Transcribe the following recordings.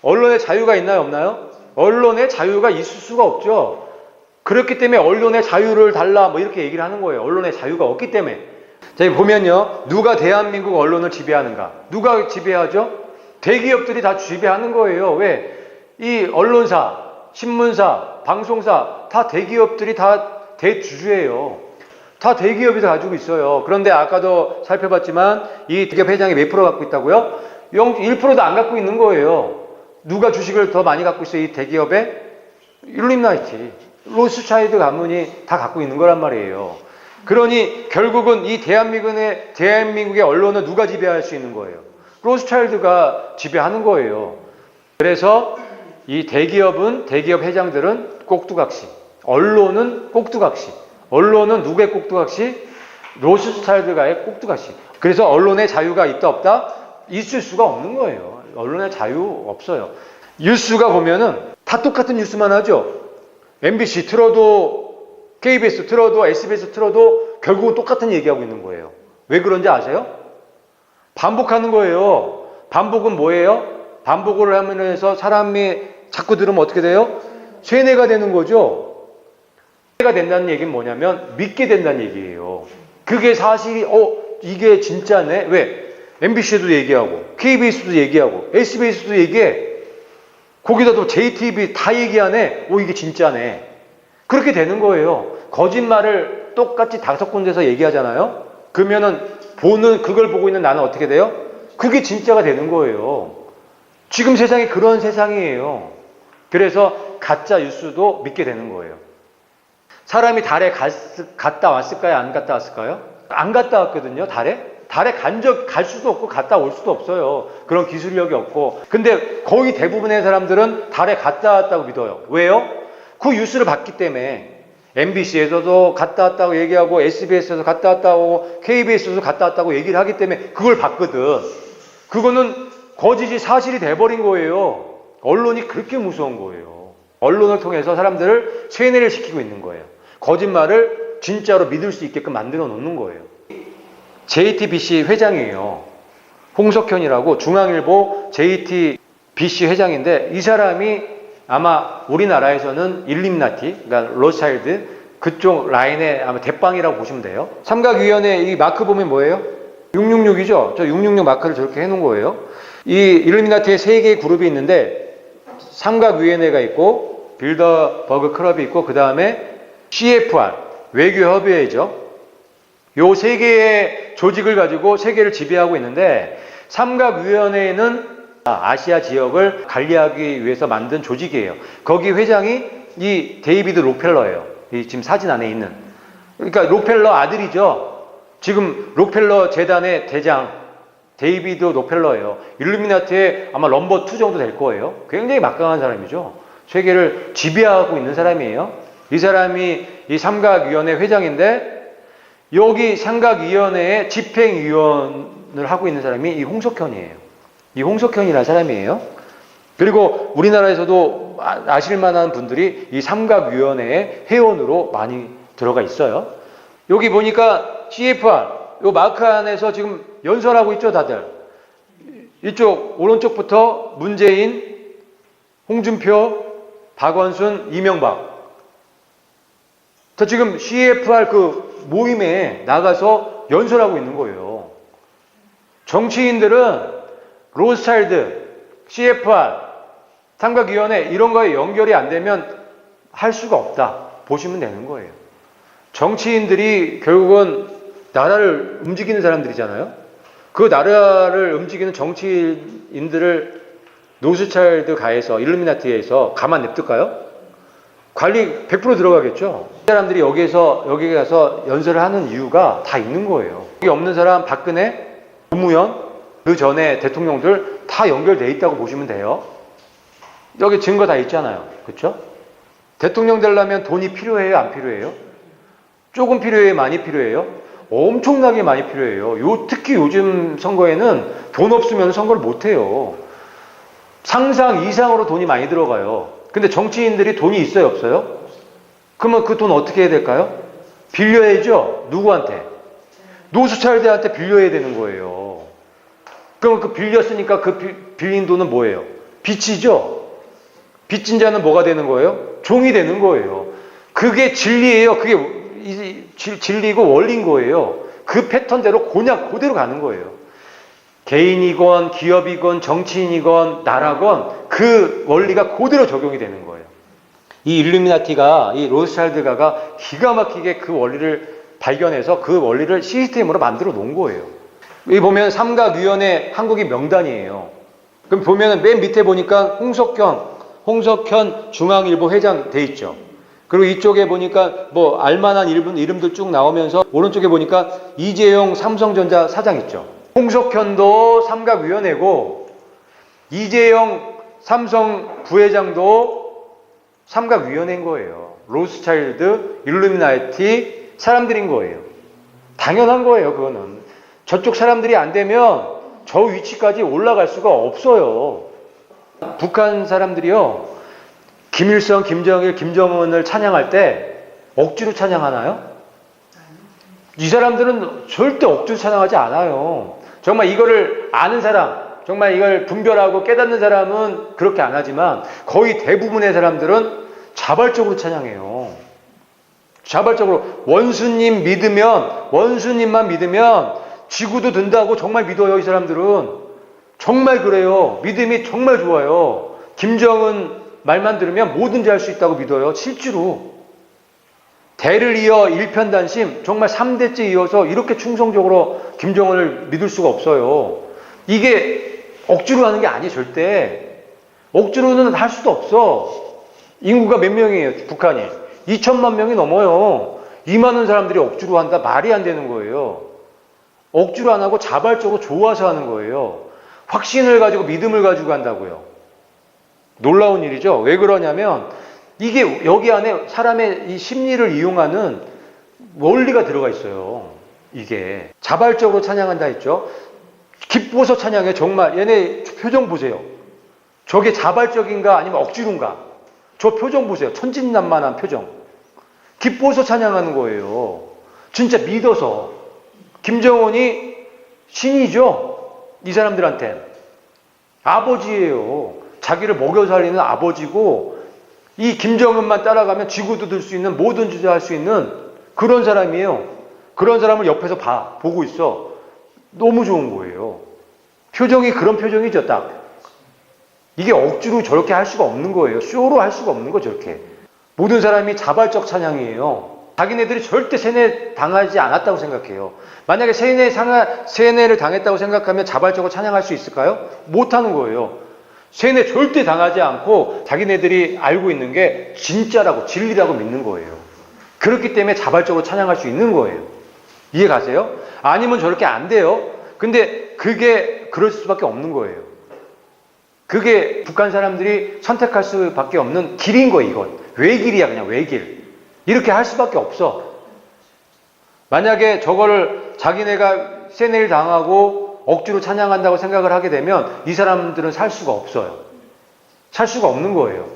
언론의 자유가 있나요, 없나요? 언론의 자유가 있을 수가 없죠. 그렇기 때문에 언론의 자유를 달라 뭐 이렇게 얘기를 하는 거예요. 언론의 자유가 없기 때문에. 자, 여기 보면요. 누가 대한민국 언론을 지배하는가? 누가 지배하죠? 대기업들이 다 지배하는 거예요. 왜? 이 언론사, 신문사, 방송사 다 대기업들이 다 대주주예요. 다 대기업이 다 가지고 있어요. 그런데 아까도 살펴봤지만 이 대기업 회장이 몇 프로 갖고 있다고요? 1%도 안 갖고 있는 거예요. 누가 주식을 더 많이 갖고 있어요? 이 대기업에? 일루미나티, 로스차일드 가문이 다 갖고 있는 거란 말이에요. 그러니 결국은 이 대한민국의 언론은 누가 지배할 수 있는 거예요? 로스차일드가 지배하는 거예요. 그래서 이 대기업 회장들은 꼭두각시, 언론은 꼭두각시, 언론은 누구의 꼭두각시? 로스차일드가의 꼭두각시. 그래서 언론의 자유가 있다 없다? 있을 수가 없는 거예요. 언론의 자유 없어요. 뉴스가 보면은 다 똑같은 뉴스만 하죠. MBC 틀어도 KBS 틀어도 SBS 틀어도 결국은 똑같은 얘기하고 있는 거예요. 왜 그런지 아세요? 반복하는 거예요. 반복은 뭐예요? 반복을 하면서 사람이 자꾸 들으면 어떻게 돼요? 쇠뇌가 되는 거죠. 쇠뇌가 된다는 얘기는 뭐냐면 믿게 된다는 얘기예요. 그게 사실이 이게 진짜네. 왜? MBC도 얘기하고 KBS도 얘기하고 SBS도 얘기해. 거기다 또 JTBC 다 얘기하네. 이게 진짜네. 그렇게 되는 거예요. 거짓말을 똑같이 5군데서 얘기하잖아요. 그러면은 그걸 보고 있는 나는 어떻게 돼요? 그게 진짜가 되는 거예요. 지금 세상이 그런 세상이에요. 그래서 가짜 뉴스도 믿게 되는 거예요. 사람이 달에 갔다 왔을까요? 안 갔다 왔을까요? 안 갔다 왔거든요, 달에. 달에 갈 수도 없고 갔다 올 수도 없어요. 그런 기술력이 없고. 근데 거의 대부분의 사람들은 달에 갔다 왔다고 믿어요. 왜요? 그 뉴스를 봤기 때문에. MBC에서도 갔다 왔다고 얘기하고 SBS에서 갔다 왔다고 KBS에서 갔다 왔다고 얘기를 하기 때문에 그걸 봤거든. 그거는 거짓이 사실이 돼버린 거예요. 언론이 그렇게 무서운 거예요. 언론을 통해서 사람들을 세뇌를 시키고 있는 거예요. 거짓말을 진짜로 믿을 수 있게끔 만들어 놓는 거예요. JTBC 회장이에요. 홍석현이라고 중앙일보 JTBC 회장인데 이 사람이 아마 우리나라에서는 일루미나티, 그러니까 로스차일드 그쪽 라인의 아마 대빵이라고 보시면 돼요. 삼각위원회 이 마크 보면 뭐예요? 666이죠? 저 666 마크를 저렇게 해놓은 거예요. 이 일루미나티의 3개의 그룹이 있는데 삼각위원회가 있고 빌더버그 클럽이 있고 그 다음에 CFR, 외교협의회죠. 요 3개의 조직을 가지고 세계를 지배하고 있는데 삼각위원회는 아시아 지역을 관리하기 위해서 만든 조직이에요. 거기 회장이 이 데이비드 로펠러예요. 이 지금 사진 안에 있는. 그러니까 로펠러 아들이죠. 지금 로펠러 재단의 대장 데이비드 로펠러예요. 일루미나티의 아마 넘버 2 정도 될 거예요. 굉장히 막강한 사람이죠. 세계를 지배하고 있는 사람이에요. 이 사람이 이 삼각위원회 회장인데 여기 삼각위원회의 집행위원을 하고 있는 사람이 이 홍석현이에요. 이 홍석현이라는 사람이에요. 그리고 우리나라에서도 아실 만한 분들이 이 삼각위원회의 회원으로 많이 들어가 있어요. 여기 보니까 CFR, 요 마크 안에서 지금 연설하고 있죠, 다들. 이쪽, 오른쪽부터 문재인, 홍준표, 박원순, 이명박. 저 지금 CFR 그 모임에 나가서 연설하고 있는 거예요. 정치인들은 로스차일드, CFR, 삼각위원회 이런 거에 연결이 안 되면 할 수가 없다. 보시면 되는 거예요. 정치인들이 결국은 나라를 움직이는 사람들이잖아요. 그 나라를 움직이는 정치인들을 로스차일드 가에서 일루미나티에서 가만 냅둘까요? 관리 100% 들어가겠죠. 사람들이 여기 가서 연설을 하는 이유가 다 있는 거예요. 여기 없는 사람 박근혜, 노무현, 그 전에 대통령들 다 연결돼 있다고 보시면 돼요. 여기 증거 다 있잖아요. 그렇죠? 대통령 되려면 돈이 필요해요? 안 필요해요? 조금 필요해요? 많이 필요해요? 엄청나게 많이 필요해요. 특히 요즘 선거에는 돈 없으면 선거를 못 해요. 상상 이상으로 돈이 많이 들어가요. 근데 정치인들이 돈이 있어요? 없어요? 그러면 그 돈 어떻게 해야 될까요? 빌려야죠. 누구한테? 노스차일드한테 빌려야 되는 거예요. 그럼 그 빌렸으니까 그 빌린 돈은 뭐예요? 빚이죠. 빚진 자는 뭐가 되는 거예요? 종이 되는 거예요. 그게 진리예요. 그게 진리고 원리인 거예요. 그 패턴대로 그냥 그대로 가는 거예요. 개인이건 기업이건 정치인이건 나라건 그 원리가 그대로 적용이 되는 거예요. 이 일루미나티가, 이 로스차일드가가 기가 막히게 그 원리를 발견해서 그 원리를 시스템으로 만들어 놓은 거예요. 여기 보면 삼각위원회 한국이 명단이에요. 그럼 보면은 맨 밑에 보니까 홍석현 중앙일보 회장 돼 있죠. 그리고 이쪽에 보니까 뭐 알만한 이름들 쭉 나오면서 오른쪽에 보니까 이재용 삼성전자 사장 있죠. 홍석현도 삼각위원회고 이재용 삼성 부회장도 삼각위원회인 거예요. 로스차일드, 일루미나티 사람들인 거예요. 당연한 거예요. 그거는. 저쪽 사람들이 안 되면 저 위치까지 올라갈 수가 없어요. 북한 사람들이요. 김일성, 김정일, 김정은을 찬양할 때 억지로 찬양하나요? 이 사람들은 절대 억지로 찬양하지 않아요. 정말 이거를 아는 사람, 정말 이걸 분별하고 깨닫는 사람은 그렇게 안 하지만 거의 대부분의 사람들은 자발적으로 찬양해요. 자발적으로 원수님만 믿으면 지구도 된다고 정말 믿어요. 이 사람들은 정말 그래요. 믿음이 정말 좋아요. 김정은 말만 들으면 뭐든지 할 수 있다고 믿어요. 실제로 대를 이어 일편단심, 정말 3대째 이어서 이렇게 충성적으로 김정은을 믿을 수가 없어요. 이게 억지로 하는 게 아니에요. 절대 억지로는 할 수도 없어. 인구가 몇 명이에요? 북한이 2천만 명이 넘어요. 이 많은 사람들이 억지로 한다? 말이 안 되는 거예요. 억지로 안 하고 자발적으로 좋아서 하는 거예요. 확신을 가지고 믿음을 가지고 한다고요. 놀라운 일이죠. 왜 그러냐면 이게 여기 안에 사람의 이 심리를 이용하는 원리가 들어가 있어요. 이게 자발적으로 찬양한다 했죠. 기뻐서 찬양해. 정말 얘네 표정 보세요. 저게 자발적인가 아니면 억지로인가? 저 표정 보세요. 천진난만한 표정. 기뻐서 찬양하는 거예요. 진짜 믿어서. 김정은이 신이죠. 이 사람들한테. 아버지예요. 자기를 먹여 살리는 아버지고 이 김정은만 따라가면 지구도 들 수 있는 뭐든지 할 수 있는 그런 사람이에요. 그런 사람을 옆에서 보고 있어. 너무 좋은 거예요. 표정이 그런 표정이죠. 딱. 이게 억지로 저렇게 할 수가 없는 거예요. 쇼로 할 수가 없는 거 저렇게. 모든 사람이 자발적 찬양이에요. 자기네들이 절대 세뇌 당하지 않았다고 생각해요. 만약에 세뇌를 당했다고 생각하면 자발적으로 찬양할 수 있을까요? 못하는 거예요. 세뇌 절대 당하지 않고 자기네들이 알고 있는 게 진짜라고 진리라고 믿는 거예요. 그렇기 때문에 자발적으로 찬양할 수 있는 거예요. 이해 가세요? 아니면 저렇게 안 돼요. 근데 그게 그럴 수밖에 없는 거예요. 그게 북한 사람들이 선택할 수밖에 없는 길인 거예요. 이건 외길이야. 그냥 외길. 이렇게 할 수밖에 없어. 만약에 저거를 자기네가 세뇌를 당하고 억지로 찬양한다고 생각을 하게 되면 이 사람들은 살 수가 없어요. 살 수가 없는 거예요.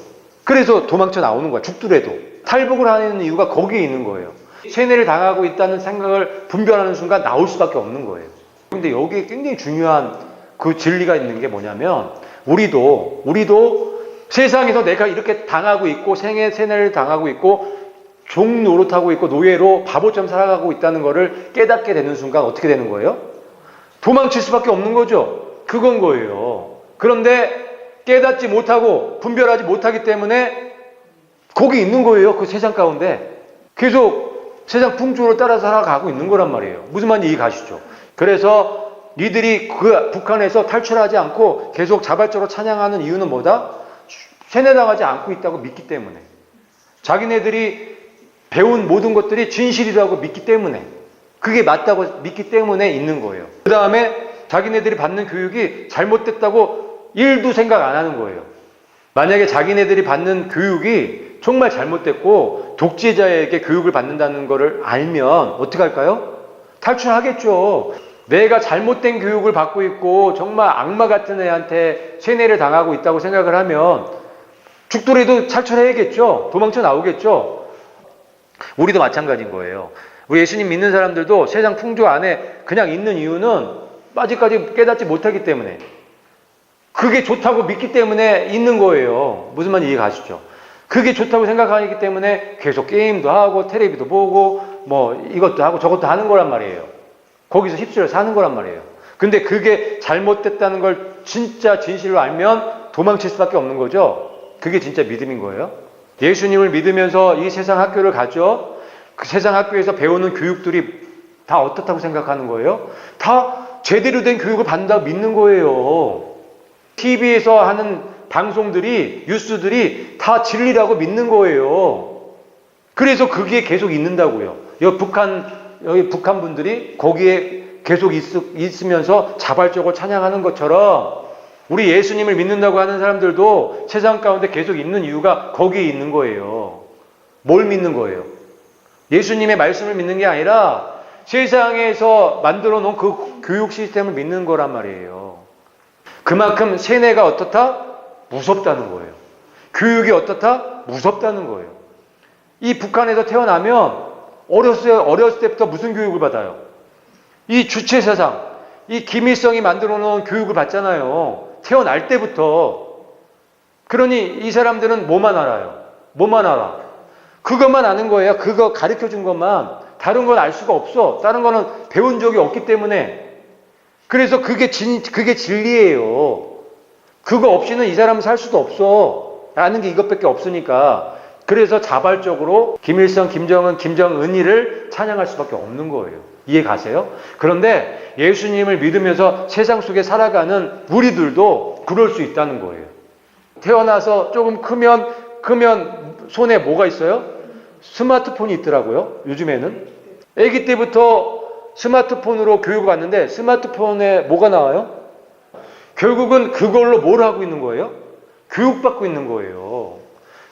그래서 도망쳐 나오는 거야. 죽더라도. 탈북을 하는 이유가 거기에 있는 거예요. 세뇌를 당하고 있다는 생각을 분별하는 순간 나올 수밖에 없는 거예요. 근데 여기에 굉장히 중요한 그 진리가 있는 게 뭐냐면 우리도 세상에서 내가 이렇게 당하고 있고 세뇌를 당하고 있고 종 노릇하고 있고 노예로 바보처럼 살아가고 있다는 거를 깨닫게 되는 순간 어떻게 되는 거예요? 도망칠 수밖에 없는 거죠. 그건 거예요. 그런데 깨닫지 못하고 분별하지 못하기 때문에 거기 있는 거예요. 그 세상 가운데. 계속 세상 풍조를 따라 살아가고 있는 거란 말이에요. 무슨 말인지 이해 가시죠? 그래서 니들이 그 북한에서 탈출하지 않고 계속 자발적으로 찬양하는 이유는 뭐다? 세뇌당하지 않고 있다고 믿기 때문에. 자기네들이 배운 모든 것들이 진실이라고 믿기 때문에. 그게 맞다고 믿기 때문에 있는 거예요. 그 다음에 자기네들이 받는 교육이 잘못됐다고 1도 생각 안 하는 거예요. 만약에 자기네들이 받는 교육이 정말 잘못됐고 독재자에게 교육을 받는다는 거를 알면 어떻게 할까요? 탈출하겠죠. 내가 잘못된 교육을 받고 있고 정말 악마 같은 애한테 세뇌를 당하고 있다고 생각을 하면 죽더라도 탈출해야겠죠. 도망쳐 나오겠죠. 우리도 마찬가지인 거예요. 우리 예수님 믿는 사람들도 세상 풍조 안에 그냥 있는 이유는 아직까지 깨닫지 못하기 때문에. 그게 좋다고 믿기 때문에 있는 거예요. 무슨 말인지 이해 가시죠? 그게 좋다고 생각하기 때문에 계속 게임도 하고 텔레비도 보고 뭐 이것도 하고 저것도 하는 거란 말이에요. 거기서 휩쓸려 사는 거란 말이에요. 근데 그게 잘못됐다는 걸 진짜 진실로 알면 도망칠 수밖에 없는 거죠. 그게 진짜 믿음인 거예요. 예수님을 믿으면서 이 세상 학교를 가죠. 그 세상 학교에서 배우는 교육들이 다 어떻다고 생각하는 거예요? 다 제대로 된 교육을 받는다고 믿는 거예요. TV에서 하는 방송들이, 뉴스들이 다 진리라고 믿는 거예요. 그래서 그게 계속 있는다고요. 여기 북한 분들이 거기에 계속 있으면서 자발적으로 찬양하는 것처럼 우리 예수님을 믿는다고 하는 사람들도 세상 가운데 계속 있는 이유가 거기에 있는 거예요. 뭘 믿는 거예요? 예수님의 말씀을 믿는 게 아니라 세상에서 만들어 놓은 그 교육 시스템을 믿는 거란 말이에요. 그만큼 세뇌가 어떻다? 무섭다는 거예요. 교육이 어떻다? 무섭다는 거예요. 이 북한에서 태어나면 어렸을 때부터 무슨 교육을 받아요? 이 주체 세상, 이 김일성이 만들어 놓은 교육을 받잖아요. 태어날 때부터. 그러니 이 사람들은 뭐만 알아요? 뭐만 알아? 그것만 아는 거예요. 그거 가르쳐 준 것만. 다른 건 알 수가 없어. 다른 거는 배운 적이 없기 때문에. 그래서 그게 진리예요. 그거 없이는 이 사람은 살 수도 없어. 아는 게 이것밖에 없으니까. 그래서 자발적으로 김일성, 김정은, 김정은이를 찬양할 수밖에 없는 거예요. 이해 가세요? 그런데 예수님을 믿으면서 세상 속에 살아가는 우리들도 그럴 수 있다는 거예요. 태어나서 조금 크면 손에 뭐가 있어요? 스마트폰이 있더라고요. 요즘에는. 아기 때부터 스마트폰으로 교육을 받는데 스마트폰에 뭐가 나와요? 결국은 그걸로 뭘 하고 있는 거예요? 교육받고 있는 거예요.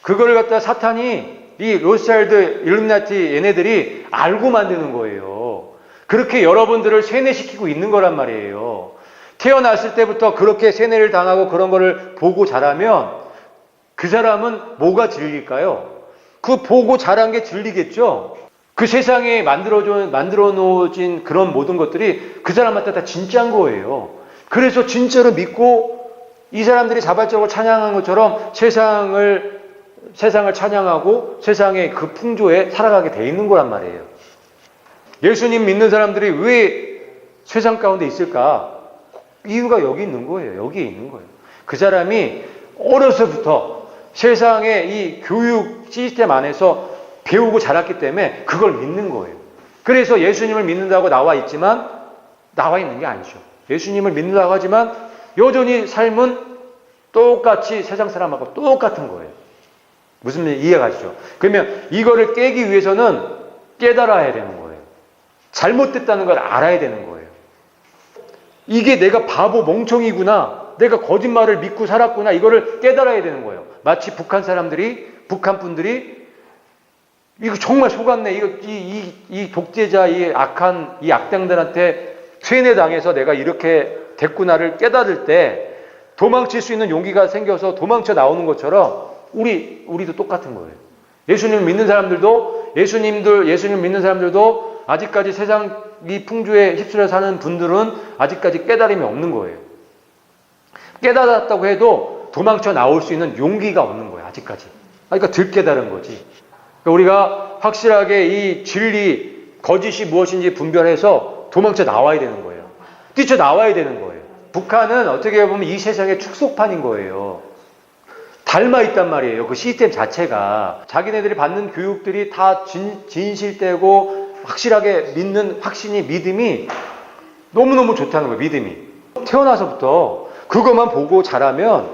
그걸 갖다 사탄이 이 로스차일드, 일루미나티 얘네들이 알고 만드는 거예요. 그렇게 여러분들을 세뇌시키고 있는 거란 말이에요. 태어났을 때부터 그렇게 세뇌를 당하고 그런 거를 보고 자라면 그 사람은 뭐가 진리일까요? 그 보고 자란 게 진리겠죠? 그 세상에 만들어 놓은 그런 모든 것들이 그 사람한테 다 진짜인 거예요. 그래서 진짜로 믿고 이 사람들이 자발적으로 찬양한 것처럼 세상을 찬양하고 세상의 그 풍조에 살아가게 돼 있는 거란 말이에요. 예수님 믿는 사람들이 왜 세상 가운데 있을까? 이유가 여기 있는 거예요. 여기에 있는 거예요. 그 사람이 어려서부터 세상의 이 교육 시스템 안에서 배우고 자랐기 때문에 그걸 믿는 거예요. 그래서 예수님을 믿는다고 나와 있지만 나와 있는 게 아니죠. 예수님을 믿는다고 하지만 여전히 삶은 똑같이 세상 사람하고 똑같은 거예요. 무슨 말인지 이해가시죠? 그러면 이거를 깨기 위해서는 깨달아야 되는 거예요. 잘못됐다는 걸 알아야 되는 거예요. 이게 내가 바보 멍청이구나. 내가 거짓말을 믿고 살았구나. 이거를 깨달아야 되는 거예요. 마치 북한 분들이 이거 정말 속았네. 이 독재자, 이 악한, 이 악당들한테 세뇌당해서 내가 이렇게 됐구나를 깨달을 때 도망칠 수 있는 용기가 생겨서 도망쳐 나오는 것처럼 우리도 똑같은 거예요. 예수님을 믿는 사람들도, 예수님을 믿는 사람들도 아직까지 세상 이 풍조에 휩쓸려 사는 분들은 아직까지 깨달음이 없는 거예요. 깨달았다고 해도 도망쳐 나올 수 있는 용기가 없는 거예요. 아직까지. 그러니까 덜 깨달은 거지. 그러니까 우리가 확실하게 이 진리, 거짓이 무엇인지 분별해서 도망쳐 나와야 되는 거예요. 뛰쳐나와야 되는 거예요. 북한은 어떻게 보면 이 세상의 축소판인 거예요. 닮아 있단 말이에요. 그 시스템 자체가. 자기네들이 받는 교육들이 다 진실되고 확실하게 믿는 믿음이 너무너무 좋다는 거예요. 믿음이. 태어나서부터 그것만 보고 자라면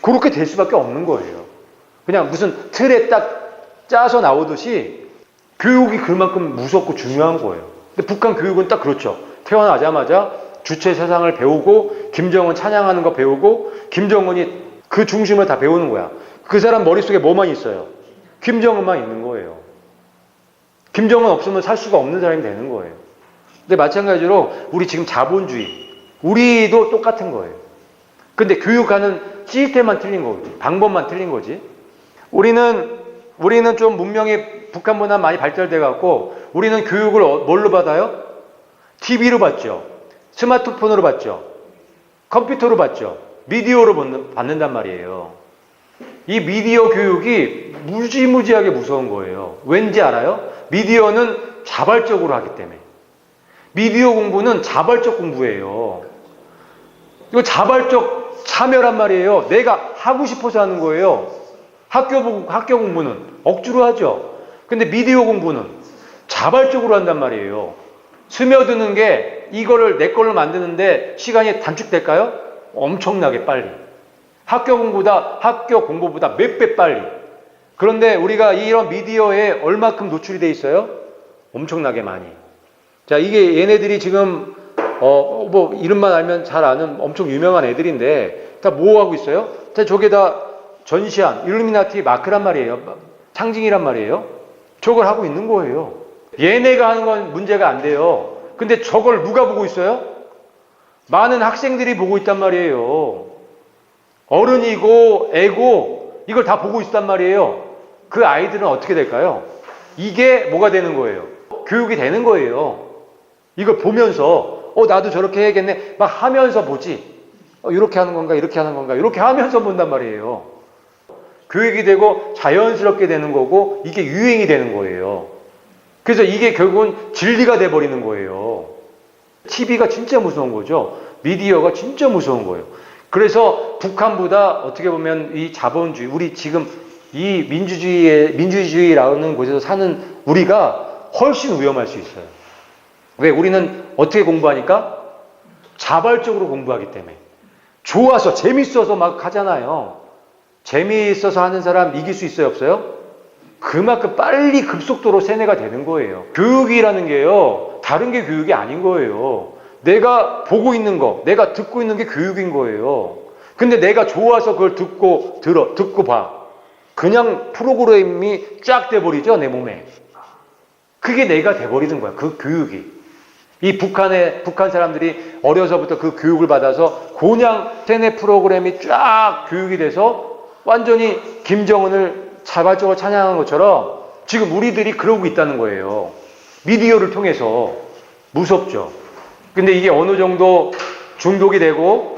그렇게 될 수밖에 없는 거예요. 그냥 무슨 틀에 딱 짜서 나오듯이 교육이 그만큼 무섭고 중요한 거예요. 근데 북한 교육은 딱 그렇죠. 태어나자마자 주체 세상을 배우고 김정은 찬양하는 거 배우고 김정은이 그 중심을 다 배우는 거야. 그 사람 머릿속에 뭐만 있어요? 김정은만 있는 거예요. 김정은 없으면 살 수가 없는 사람이 되는 거예요. 근데 마찬가지로 우리 지금 자본주의, 우리도 똑같은 거예요. 근데 교육하는 시스템만 틀린 거지. 방법만 틀린 거지. 우리는 좀 문명이 북한보다 많이 발달돼 갖고 우리는 교육을 뭘로 받아요? TV로 받죠. 스마트폰으로 받죠. 컴퓨터로 받죠. 미디어로 받는단 말이에요. 이 미디어 교육이 무지무지하게 무서운 거예요. 왠지 알아요? 미디어는 자발적으로 하기 때문에. 미디어 공부는 자발적 공부예요. 이거 자발적 참여란 말이에요. 내가 하고 싶어서 하는 거예요. 학교 공부는 억지로 하죠. 근데 미디어 공부는 자발적으로 한단 말이에요. 스며드는 게 이거를 내 걸로 만드는데 시간이 단축될까요? 엄청나게 빨리. 학교 공부보다 몇 배 빨리. 그런데 우리가 이런 미디어에 얼마큼 노출이 돼 있어요? 엄청나게 많이. 자, 이게 얘네들이 지금 뭐 이름만 알면 잘 아는 엄청 유명한 애들인데 다 뭐 하고 있어요? 자, 저게 다 전시한 일루미나티 마크란 말이에요. 상징이란 말이에요. 저걸 하고 있는 거예요. 얘네가 하는 건 문제가 안 돼요. 근데 저걸 누가 보고 있어요? 많은 학생들이 보고 있단 말이에요. 어른이고 애고 이걸 다 보고 있단 말이에요. 그 아이들은 어떻게 될까요? 이게 뭐가 되는 거예요? 교육이 되는 거예요. 이걸 보면서 나도 저렇게 해야겠네 막 하면서 보지. 이렇게 하는 건가 이렇게 하는 건가 이렇게 하면서 본단 말이에요. 교육이 되고 자연스럽게 되는 거고 이게 유행이 되는 거예요. 그래서 이게 결국은 진리가 돼버리는 거예요. TV가 진짜 무서운 거죠. 미디어가 진짜 무서운 거예요. 그래서 북한보다 어떻게 보면 이 자본주의, 우리 지금 이 민주주의라는 곳에서 사는 우리가 훨씬 위험할 수 있어요. 왜? 우리는 어떻게 공부하니까? 자발적으로 공부하기 때문에. 좋아서, 재밌어서 막 하잖아요. 재미있어서 하는 사람 이길 수 있어요, 없어요? 그만큼 빨리 급속도로 세뇌가 되는 거예요. 교육이라는 게요, 다른 게 교육이 아닌 거예요. 내가 보고 있는 거, 내가 듣고 있는 게 교육인 거예요. 근데 내가 좋아서 그걸 듣고 봐. 그냥 프로그램이 쫙 돼버리죠, 내 몸에. 그게 내가 돼버리는 거야, 그 교육이. 이 북한 사람들이 어려서부터 그 교육을 받아서 그냥 세뇌 프로그램이 쫙 교육이 돼서 완전히 김정은을 자발적으로 찬양한 것처럼 지금 우리들이 그러고 있다는 거예요. 미디어를 통해서. 무섭죠. 근데 이게 어느 정도 중독이 되고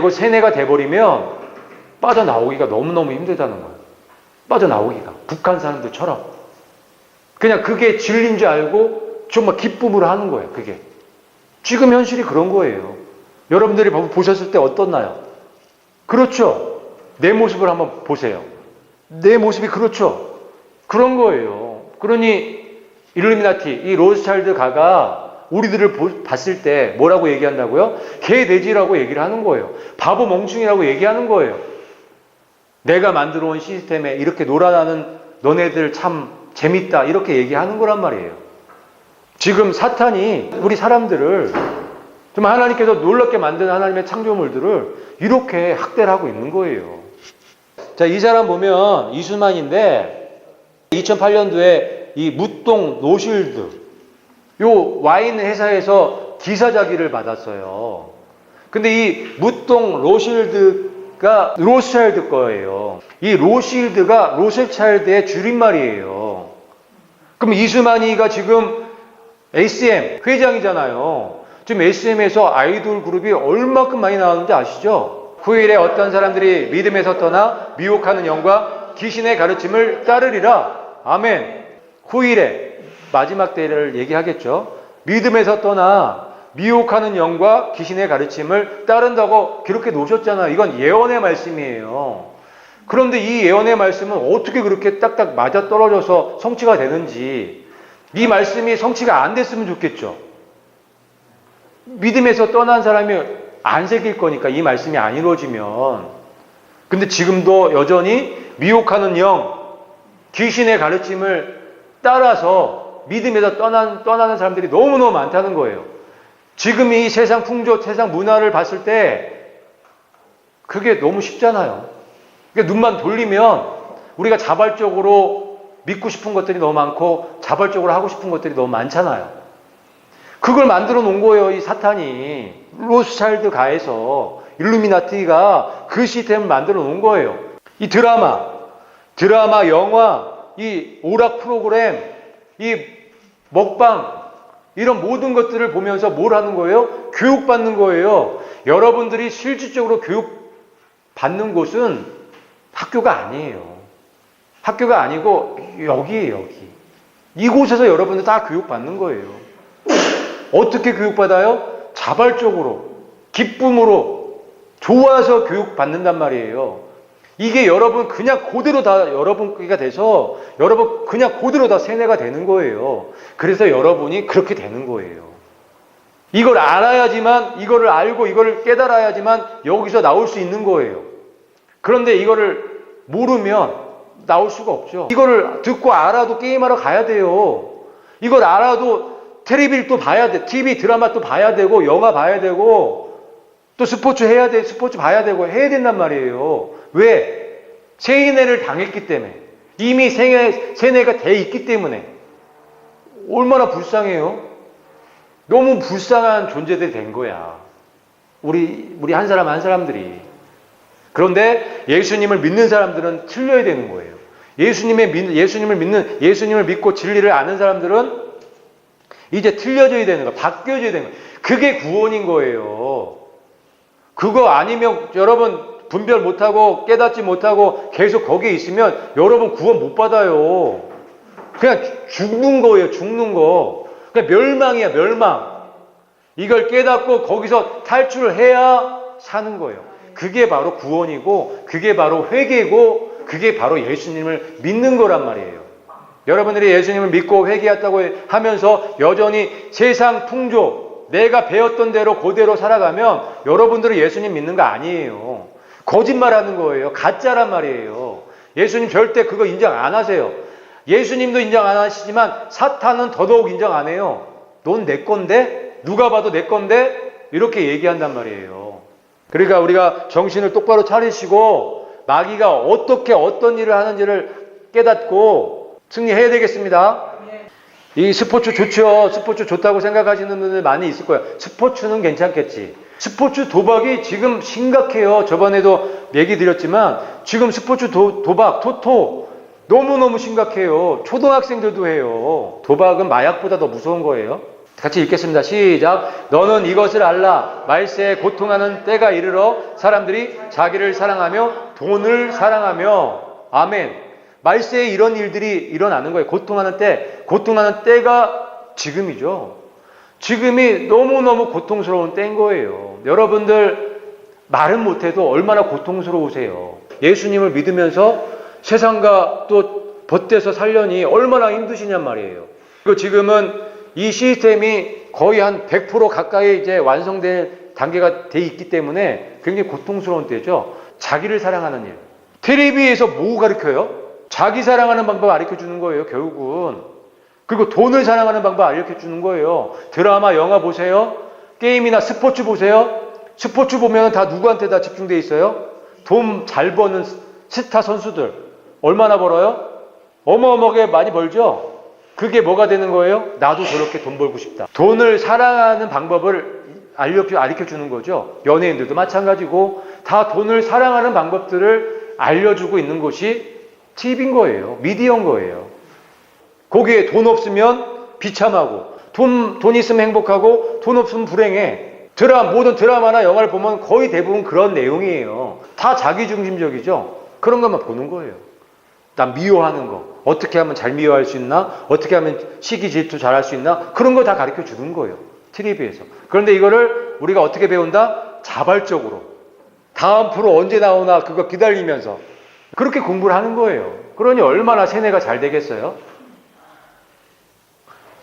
세뇌가 돼버리면 빠져나오기가 너무너무 힘들다는 거예요. 빠져나오기가. 북한 사람들처럼. 그냥 그게 진리인 줄 알고 정말 기쁨으로 하는 거예요. 그게. 지금 현실이 그런 거예요. 여러분들이 보셨을 때 어떻나요? 그렇죠. 내 모습을 한번 보세요. 내 모습이 그렇죠. 그런 거예요. 그러니 일루미나티, 이 로스차일드 가가 우리들을 봤을 때 뭐라고 얘기한다고요? 개돼지라고 얘기를 하는 거예요. 바보 멍충이라고 얘기하는 거예요. 내가 만들어 온 시스템에 이렇게 놀아나는 너네들 참 재밌다 이렇게 얘기하는 거란 말이에요. 지금 사탄이 우리 사람들을 좀 하나님께서 놀랍게 만든 하나님의 창조물들을 이렇게 학대를 하고 있는 거예요. 자, 이 사람 보면 이수만인데 2008년도에 이 무똥 로실드 요 와인 회사에서 기사자기를 받았어요. 근데 이 무똥 로실드가 로스차일드 거예요. 이 로실드가 로스차일드의 줄임말이에요. 그럼 이수만이가 지금 SM 회장이잖아요. 지금 SM에서 아이돌 그룹이 얼마큼 많이 나왔는지 아시죠? 후일에 어떤 사람들이 믿음에서 떠나 미혹하는 영과 귀신의 가르침을 따르리라. 아멘. 후일에 마지막 때를 얘기하겠죠. 믿음에서 떠나 미혹하는 영과 귀신의 가르침을 따른다고 기록해 놓으셨잖아요. 이건 예언의 말씀이에요. 그런데 이 예언의 말씀은 어떻게 그렇게 딱딱 맞아떨어져서 성취가 되는지, 이 말씀이 성취가 안 됐으면 좋겠죠. 믿음에서 떠난 사람이 안 새길 거니까, 이 말씀이 안 이루어지면. 근데 지금도 여전히 미혹하는 영, 귀신의 가르침을 따라서 믿음에서 떠나는 사람들이 너무너무 많다는 거예요. 지금 이 세상 풍조, 세상 문화를 봤을 때 그게 너무 쉽잖아요. 그러니까 눈만 돌리면 우리가 자발적으로 믿고 싶은 것들이 너무 많고 자발적으로 하고 싶은 것들이 너무 많잖아요. 그걸 만들어 놓은 거예요, 이 사탄이. 로스차일드 가에서 일루미나티가 그 시스템을 만들어 놓은 거예요. 이 드라마, 영화, 이 오락 프로그램, 이 먹방, 이런 모든 것들을 보면서 뭘 하는 거예요? 교육받는 거예요. 여러분들이 실질적으로 교육받는 곳은 학교가 아니에요. 학교가 아니고 여기에요, 여기. 이곳에서 여러분들 다 교육받는 거예요. 어떻게 교육받아요? 자발적으로, 기쁨으로, 좋아서 교육받는단 말이에요. 이게 여러분 그냥 그대로 다 여러분끼가 돼서 여러분 그냥 그대로 다 세뇌가 되는 거예요. 그래서 여러분이 그렇게 되는 거예요. 이걸 알아야지만, 이거를 알고 이거를 깨달아야지만 여기서 나올 수 있는 거예요. 그런데 이거를 모르면 나올 수가 없죠. 이거를 듣고 알아도 게임하러 가야 돼요. 이걸 알아도 텔레비를 또 봐야 돼. TV 드라마 또 봐야 되고, 영화 봐야 되고, 또 스포츠 해야 돼. 스포츠 봐야 되고 해야 된단 말이에요. 왜? 세뇌를 당했기 때문에. 이미 세뇌가 돼 있기 때문에. 얼마나 불쌍해요? 너무 불쌍한 존재들이 된 거야. 우리 한 사람 한 사람들이. 그런데 예수님을 믿는 사람들은 틀려야 되는 거예요. 예수님을 믿고 진리를 아는 사람들은 이제 틀려져야 되는 거예요. 바뀌어져야 되는 거예요. 그게 구원인 거예요. 그거 아니면 여러분 분별 못하고 깨닫지 못하고 계속 거기에 있으면 여러분 구원 못 받아요. 그냥 죽는 거예요. 죽는 거. 그냥 멸망이야. 멸망. 이걸 깨닫고 거기서 탈출을 해야 사는 거예요. 그게 바로 구원이고 그게 바로 회개고 그게 바로 예수님을 믿는 거란 말이에요. 여러분들이 예수님을 믿고 회개했다고 하면서 여전히 세상 풍조, 내가 배웠던 대로 그대로 살아가면 여러분들은 예수님 믿는 거 아니에요. 거짓말하는 거예요. 가짜란 말이에요. 예수님 절대 그거 인정 안 하세요. 예수님도 인정 안 하시지만 사탄은 더더욱 인정 안 해요. 넌 내 건데? 누가 봐도 내 건데? 이렇게 얘기한단 말이에요. 그러니까 우리가 정신을 똑바로 차리시고 마귀가 어떻게 어떤 일을 하는지를 깨닫고 승리해야 되겠습니다. 이 스포츠 좋죠. 스포츠 좋다고 생각하시는 분들 많이 있을 거예요. 스포츠는 괜찮겠지. 스포츠 도박이 지금 심각해요. 저번에도 얘기 드렸지만 지금 스포츠 도박, 토토 너무너무 심각해요. 초등학생들도 해요. 도박은 마약보다 더 무서운 거예요. 같이 읽겠습니다. 시작. 너는 이것을 알라. 말세에 고통하는 때가 이르러 사람들이 자기를 사랑하며 돈을 사랑하며. 아멘. 말세에 이런 일들이 일어나는 거예요. 고통하는 때가 지금이죠. 지금이 너무너무 고통스러운 때인 거예요. 여러분들 말은 못해도 얼마나 고통스러우세요. 예수님을 믿으면서 세상과 또 벗대서 살려니 얼마나 힘드시냔 말이에요. 그리고 지금은 이 시스템이 거의 한 100% 가까이 이제 완성된 단계가 돼 있기 때문에 굉장히 고통스러운 때죠. 자기를 사랑하는 일. 텔레비에서 뭐 가르쳐요? 자기 사랑하는 방법 가르쳐 주는 거예요, 결국은. 그리고 돈을 사랑하는 방법 가르쳐 주는 거예요. 드라마, 영화 보세요. 게임이나 스포츠 보세요. 스포츠 보면 다 누구한테 다 집중돼 있어요? 돈 잘 버는 스타 선수들. 얼마나 벌어요? 어마어마하게 많이 벌죠? 그게 뭐가 되는 거예요? 나도 저렇게 돈 벌고 싶다. 돈을 사랑하는 방법을 가르쳐 주는 거죠. 연예인들도 마찬가지고 다 돈을 사랑하는 방법들을 알려주고 있는 것이 TV인 거예요. 미디어인 거예요. 거기에 돈 없으면 비참하고 돈 있으면 행복하고 돈 없으면 불행해. 모든 드라마나 영화를 보면 거의 대부분 그런 내용이에요. 다 자기중심적이죠. 그런 것만 보는 거예요. 난 미워하는 거. 어떻게 하면 잘 미워할 수 있나? 어떻게 하면 시기 질투 잘할 수 있나? 그런 거 다 가르쳐 주는 거예요. TV에서. 그런데 이거를 우리가 어떻게 배운다? 자발적으로. 다음 프로 언제 나오나 그거 기다리면서 그렇게 공부를 하는 거예요. 그러니 얼마나 세뇌가 잘 되겠어요?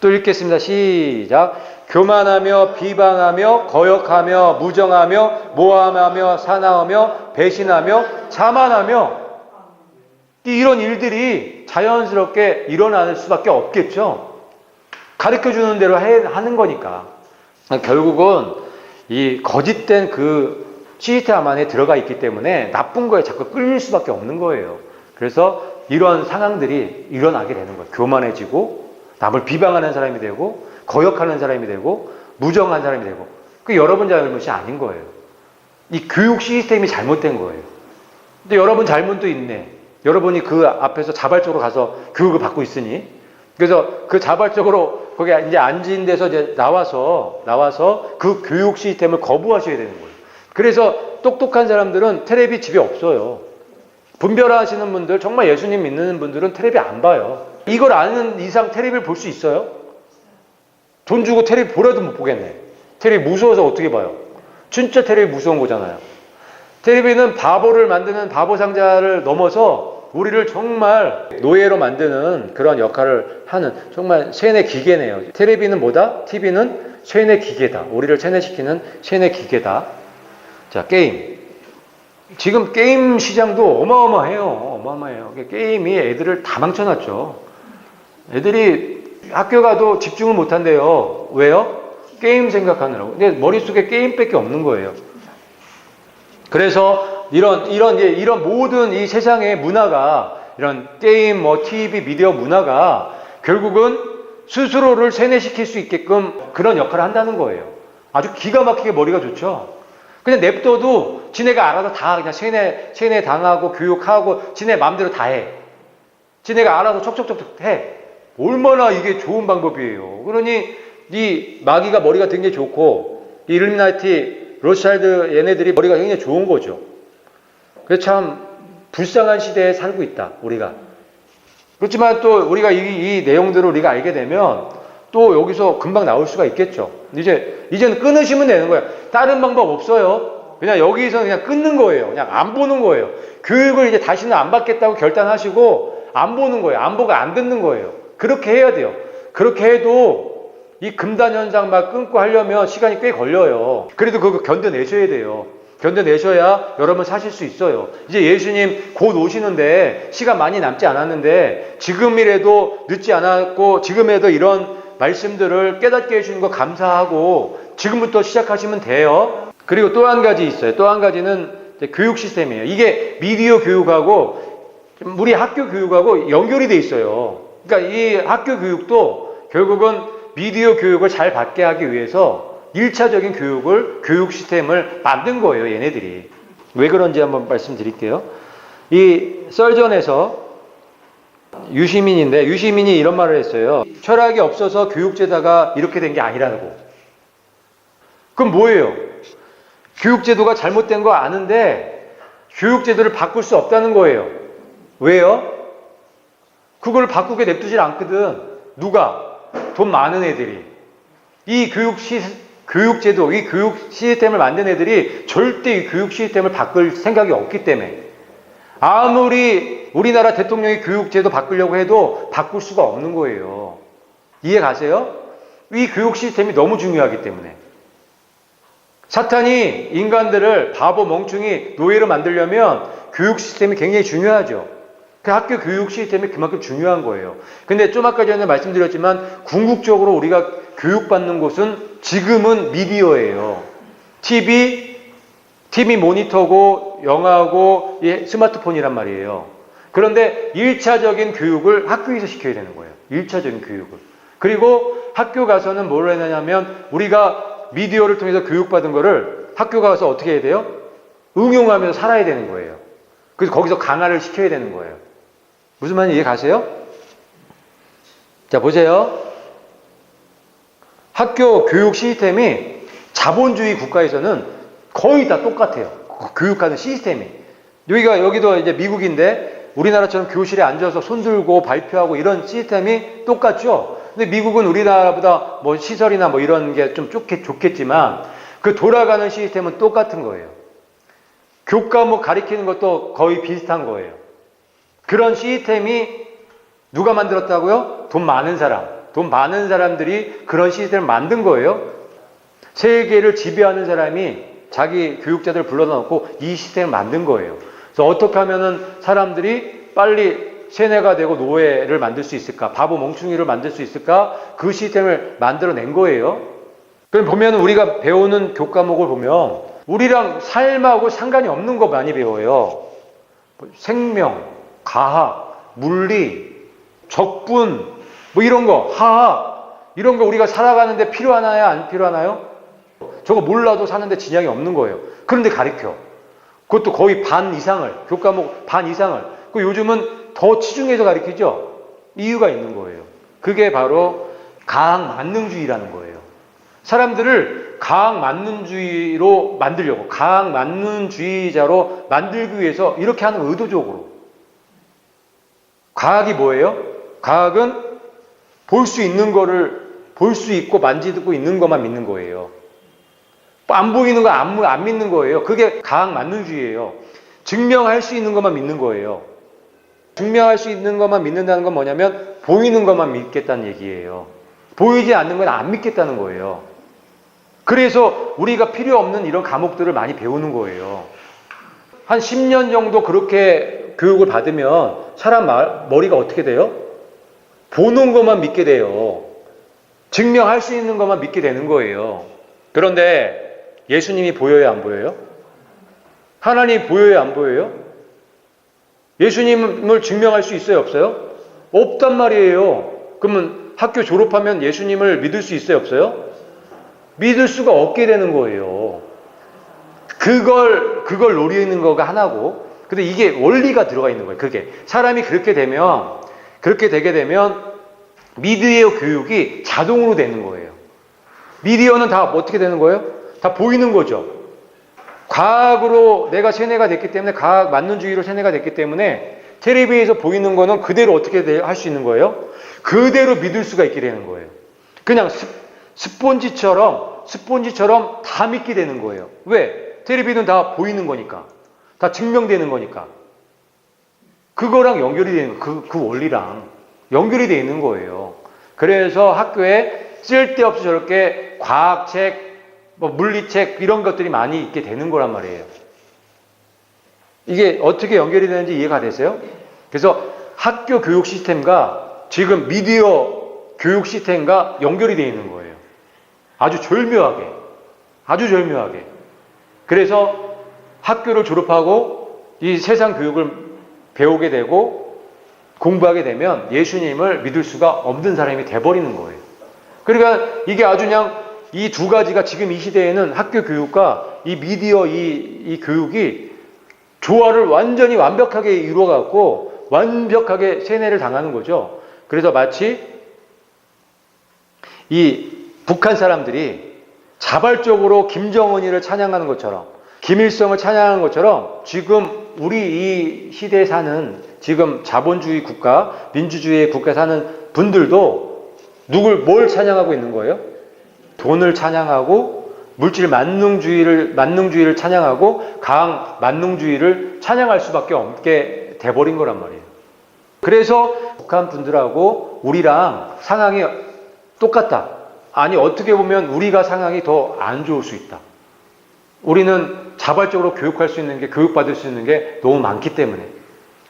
또 읽겠습니다. 시작. 교만하며 비방하며 거역하며 무정하며 모함하며 사나우며 배신하며 자만하며 이런 일들이 자연스럽게 일어날 수밖에 없겠죠. 가르쳐주는 대로 하는 거니까. 결국은 이 거짓된 그 시스템 안에 들어가 있기 때문에 나쁜 거에 자꾸 끌릴 수밖에 없는 거예요. 그래서 이런 상황들이 일어나게 되는 거예요. 교만해지고 남을 비방하는 사람이 되고 거역하는 사람이 되고 무정한 사람이 되고 그 여러분 잘못이 아닌 거예요. 이 교육 시스템이 잘못된 거예요. 근데 여러분 잘못도 있네. 여러분이 그 앞에서 자발적으로 가서 교육을 받고 있으니 그래서 그 자발적으로 거기 이제 앉은 데서 이제 나와서 그 교육 시스템을 거부하셔야 되는 거예요. 그래서 똑똑한 사람들은 텔레비 집에 없어요. 분별하시는 분들, 정말 예수님 믿는 분들은 텔레비 안 봐요. 이걸 아는 이상 텔레비를 볼 수 있어요? 돈 주고 텔레비 보라도 못 보겠네. 텔레비 무서워서 어떻게 봐요? 진짜 텔레비 무서운 거잖아요. 텔레비는 바보를 만드는 바보 상자를 넘어서 우리를 정말 노예로 만드는 그런 역할을 하는 정말 세뇌 기계네요. 텔레비는 뭐다? TV는 세뇌 기계다. 우리를 세뇌시키는 세뇌 기계다. 자, 게임. 지금 게임 시장도 어마어마해요. 게임이 애들을 다 망쳐놨죠. 애들이 학교 가도 집중을 못한대요. 왜요? 게임 생각하느라고. 근데 머릿속에 게임밖에 없는 거예요. 그래서 이런 모든 이 세상의 문화가, 이런 게임, TV, 미디어 문화가 결국은 스스로를 세뇌시킬 수 있게끔 그런 역할을 한다는 거예요. 아주 기가 막히게 머리가 좋죠. 그냥 냅둬도 지네가 알아서 다 그냥 세뇌 당하고 교육하고 지네 마음대로 다 해. 지네가 알아서 척척척척 해. 얼마나 이게 좋은 방법이에요. 그러니 이 마귀가 머리가 굉장히 좋고 이 일루미나티, 로스차일드 얘네들이 머리가 굉장히 좋은 거죠. 그래서 참 불쌍한 시대에 살고 있다, 우리가. 그렇지만 또 우리가 이 내용들을 우리가 알게 되면 또 여기서 금방 나올 수가 있겠죠. 이제는 끊으시면 되는 거예요. 다른 방법 없어요. 그냥 여기서 그냥 끊는 거예요. 그냥 안 보는 거예요. 교육을 이제 다시는 안 받겠다고 결단하시고 안 보는 거예요. 안 보고 안 듣는 거예요. 그렇게 해야 돼요. 그렇게 해도 이 금단 현상 막 끊고 하려면 시간이 꽤 걸려요. 그래도 그거 견뎌내셔야 돼요. 견뎌내셔야 여러분 사실 수 있어요. 이제 예수님 곧 오시는데 시간 많이 남지 않았는데 지금이라도 늦지 않았고 지금에도 이런 말씀들을 깨닫게 해주는 거 감사하고 지금부터 시작하시면 돼요. 그리고 또 한 가지 있어요. 또 한 가지는 교육 시스템이에요. 이게 미디어 교육하고 우리 학교 교육하고 연결이 돼 있어요. 그러니까 이 학교 교육도 결국은 미디어 교육을 잘 받게 하기 위해서 1차적인 교육 시스템을 만든 거예요, 얘네들이. 왜 그런지 한번 말씀드릴게요. 이 썰전에서 유시민이 이런 말을 했어요. 철학이 없어서 교육제도가 이렇게 된 게 아니라고. 그럼 뭐예요? 교육제도가 잘못된 거 아는데 교육제도를 바꿀 수 없다는 거예요. 왜요? 그걸 바꾸게 냅두질 않거든. 누가? 돈 많은 애들이. 이 교육제도, 이 교육 시스템을 만든 애들이 절대 이 교육 시스템을 바꿀 생각이 없기 때문에 아무리 우리나라 대통령이 교육제도 바꾸려고 해도 바꿀 수가 없는 거예요. 이해 가세요? 이 교육 시스템이 너무 중요하기 때문에. 사탄이 인간들을 바보 멍충이 노예로 만들려면 교육 시스템이 굉장히 중요하죠. 그 학교 교육 시스템이 그만큼 중요한 거예요. 근데 좀 아까 전에 말씀드렸지만 궁극적으로 우리가 교육받는 곳은 지금은 미디어예요. TV 모니터고 영화고 스마트폰이란 말이에요. 그런데 1차적인 교육을 학교에서 시켜야 되는 거예요. 1차적인 교육을. 그리고 학교 가서는 뭘 해야 되냐면 우리가 미디어를 통해서 교육받은 거를 학교 가서 어떻게 해야 돼요? 응용하면서 살아야 되는 거예요. 그래서 거기서 강화를 시켜야 되는 거예요. 무슨 말인지 이해 가세요? 자, 보세요. 학교 교육 시스템이 자본주의 국가에서는 거의 다 똑같아요. 교육하는 시스템이. 여기도 이제 미국인데 우리나라처럼 교실에 앉아서 손 들고 발표하고 이런 시스템이 똑같죠? 근데 미국은 우리나라보다 뭐 시설이나 뭐 이런 게 좀 좋겠지만 그 돌아가는 시스템은 똑같은 거예요. 교과목 가리키는 것도 거의 비슷한 거예요. 그런 시스템이 누가 만들었다고요? 돈 많은 사람들이 그런 시스템을 만든 거예요. 세계를 지배하는 사람이 자기 교육자들을 불러다 놓고 이 시스템을 만든 거예요. 그래서 어떻게 하면은 사람들이 빨리 세뇌가 되고 노예를 만들 수 있을까? 바보 멍충이를 만들 수 있을까? 그 시스템을 만들어낸 거예요. 그럼 보면 우리가 배우는 교과목을 보면 우리랑 삶하고 상관이 없는 거 많이 배워요. 생명, 과학, 물리, 적분, 뭐 이런 거, 화학, 이런 거 우리가 살아가는데 필요하나요? 안 필요하나요? 저거 몰라도 사는데 지장이 없는 거예요. 그런데 가르쳐. 그것도 거의 반 이상을, 교과목 반 이상을. 그 요즘은 더 치중해서 가르치죠? 이유가 있는 거예요. 그게 바로 가학 만능주의라는 거예요. 사람들을 가학 만능주의로 만들려고, 가학 만능주의자로 만들기 위해서 이렇게 하는 의도적으로. 과학이 뭐예요? 과학은 볼 수 있는 거를 볼 수 있고 만지고 있는 것만 믿는 거예요. 안 보이는 거 안 믿는 거예요. 그게 과학 만능주의예요. 증명할 수 있는 것만 믿는 거예요. 증명할 수 있는 것만 믿는다는 건 뭐냐면 보이는 것만 믿겠다는 얘기예요. 보이지 않는 건 안 믿겠다는 거예요. 그래서 우리가 필요 없는 이런 과목들을 많이 배우는 거예요. 한 10년 정도 그렇게 교육을 받으면 사람 머리가 어떻게 돼요? 보는 것만 믿게 돼요. 증명할 수 있는 것만 믿게 되는 거예요. 그런데 예수님이 보여요, 안 보여요? 하나님이 보여요, 안 보여요? 예수님을 증명할 수 있어요, 없어요? 없단 말이에요. 그러면 학교 졸업하면 예수님을 믿을 수 있어요, 없어요? 믿을 수가 없게 되는 거예요. 그걸 노리는 거가 하나고, 근데 이게 원리가 들어가 있는 거예요. 그게 사람이 그렇게 되게 되면 미디어 교육이 자동으로 되는 거예요. 미디어는 다 어떻게 되는 거예요? 다 보이는 거죠. 과학으로 내가 세뇌가 됐기 때문에, 과학 만능주의로 세뇌가 됐기 때문에 텔레비에서 보이는 거는 그대로 어떻게 할 수 있는 거예요? 그대로 믿을 수가 있게 되는 거예요. 그냥 스폰지처럼 다 믿게 되는 거예요. 왜? 텔레비는 다 보이는 거니까. 다 증명되는 거니까. 그거랑 연결이 되는 거예요. 그 원리랑 연결이 되어 있는 거예요. 그래서 학교에 쓸데없이 저렇게 과학책, 물리책 이런 것들이 많이 있게 되는 거란 말이에요. 이게 어떻게 연결이 되는지 이해가 되세요? 그래서 학교 교육 시스템과 지금 미디어 교육 시스템과 연결이 되어 있는 거예요. 아주 절묘하게. 그래서 학교를 졸업하고 이 세상 교육을 배우게 되고 공부하게 되면 예수님을 믿을 수가 없는 사람이 돼버리는 거예요. 그러니까 이게 아주 그냥 이 두 가지가 지금 이 시대에는 학교 교육과 이 미디어 이 교육이 조화를 완전히 완벽하게 이루어갖고 완벽하게 세뇌를 당하는 거죠. 그래서 마치 이 북한 사람들이 자발적으로 김정은이를 찬양하는 것처럼, 김일성을 찬양하는 것처럼 지금 우리 이 시대에 사는 지금 자본주의 국가, 민주주의 국가에 사는 분들도 뭘 찬양하고 있는 거예요? 돈을 찬양하고 물질 만능주의를 찬양하고 강 만능주의를 찬양할 수밖에 없게 돼버린 거란 말이에요. 그래서 북한 분들하고 우리랑 상황이 똑같다. 아니 어떻게 보면 우리가 상황이 더 안 좋을 수 있다. 우리는 자발적으로 교육받을 수 있는 게 너무 많기 때문에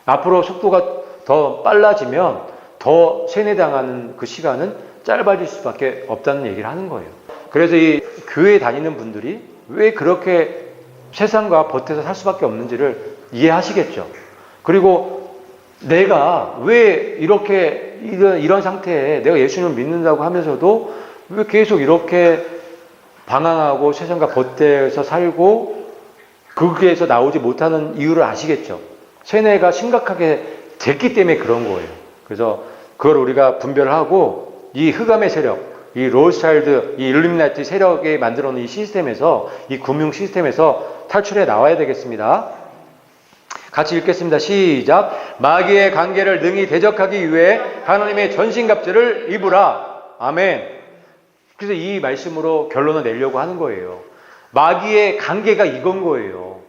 앞으로 속도가 더 빨라지면 더 세뇌당하는 그 시간은 짧아질 수밖에 없다는 얘기를 하는 거예요. 그래서 이 교회 다니는 분들이 왜 그렇게 세상과 버텨서 살 수밖에 없는지를 이해하시겠죠. 그리고 내가 왜 이렇게 이런 상태에 내가 예수님을 믿는다고 하면서도 왜 계속 이렇게 방황하고 세상과 버텨서 살고 거기에서 나오지 못하는 이유를 아시겠죠. 세뇌가 심각하게 됐기 때문에 그런 거예요. 그래서 그걸 우리가 분별하고 이 흑암의 세력, 이 로스차일드, 이 일루미나티 세력이 만들어놓은 이 시스템에서, 이 금융 시스템에서 탈출해 나와야 되겠습니다. 같이 읽겠습니다. 시작. 마귀의 관계를 능히 대적하기 위해 하나님의 전신갑주를 입으라. 아멘. 그래서 이 말씀으로 결론을 내려고 하는 거예요. 마귀의 관계가 이건 거예요.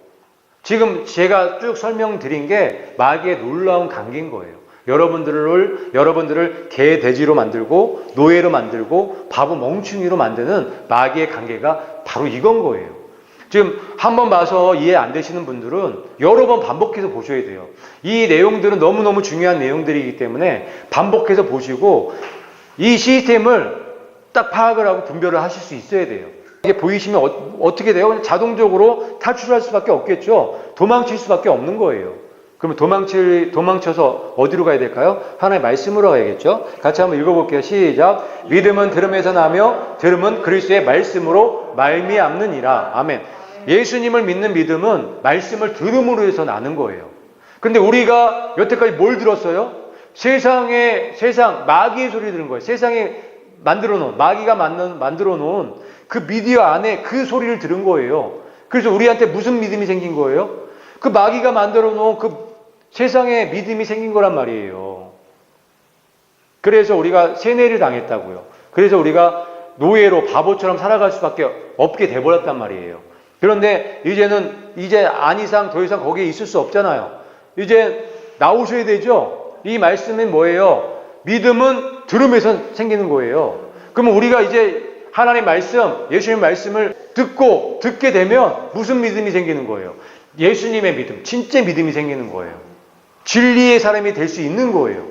지금 제가 쭉 설명드린 게 마귀의 놀라운 관계인 거예요. 여러분들을 개, 돼지로 만들고 노예로 만들고 바보 멍충이로 만드는 마귀의 관계가 바로 이건 거예요. 지금 한 번 봐서 이해 안 되시는 분들은 여러 번 반복해서 보셔야 돼요. 이 내용들은 너무너무 중요한 내용들이기 때문에 반복해서 보시고 이 시스템을 딱 파악을 하고 분별을 하실 수 있어야 돼요. 이게 보이시면 어떻게 돼요? 그냥 자동적으로 탈출할 수밖에 없겠죠. 도망칠 수밖에 없는 거예요. 그러면 도망쳐서 어디로 가야 될까요? 하나님의 말씀으로 가야겠죠. 같이 한번 읽어볼게요. 시작. 믿음은 들음에서 나며 들음은 그리스도의 말씀으로 말미암느니라. 아멘. 예수님을 믿는 믿음은 말씀을 들음으로 해서 나는 거예요. 근데 우리가 여태까지 뭘 들었어요? 세상 마귀의 소리 들은 거예요. 세상에 마귀가 만들어 놓은 그 미디어 안에 그 소리를 들은 거예요. 그래서 우리한테 무슨 믿음이 생긴 거예요? 그 마귀가 만들어 놓은 그 세상에 믿음이 생긴 거란 말이에요. 그래서 우리가 세뇌를 당했다고요. 그래서 우리가 노예로 바보처럼 살아갈 수밖에 없게 돼버렸단 말이에요. 그런데 이제 이상 더 이상 거기에 있을 수 없잖아요. 이제 나오셔야 되죠. 이 말씀은 뭐예요? 믿음은 들음에서 생기는 거예요. 그러면 우리가 이제 하나님 말씀, 예수님 말씀을 듣게 되면 무슨 믿음이 생기는 거예요? 예수님의 믿음, 진짜 믿음이 생기는 거예요. 진리의 사람이 될 수 있는 거예요.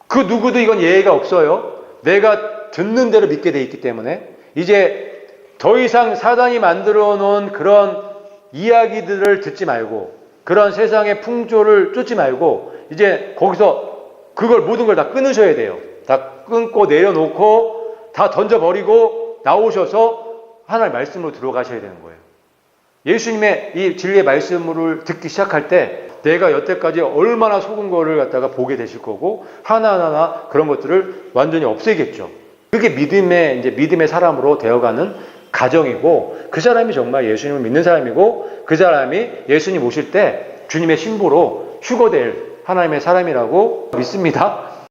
그 누구도 이건 예외가 없어요. 내가 듣는 대로 믿게 돼 있기 때문에 이제 더 이상 사단이 만들어 놓은 그런 이야기들을 듣지 말고 그런 세상의 풍조를 쫓지 말고 이제 거기서 그걸 모든 걸 다 끊으셔야 돼요. 다 끊고 내려놓고 다 던져버리고 나오셔서 하나님의 말씀으로 들어가셔야 되는 거예요. 예수님의 이 진리의 말씀을 듣기 시작할 때 내가 여태까지 얼마나 속은 거를 갖다가 보게 되실 거고 하나하나 그런 것들을 완전히 없애겠죠. 그게 믿음의 사람으로 되어가는 가정이고 그 사람이 정말 예수님을 믿는 사람이고 그 사람이 예수님 오실 때 주님의 신부로 휴거될 하나님의 사람이라고 믿습니다.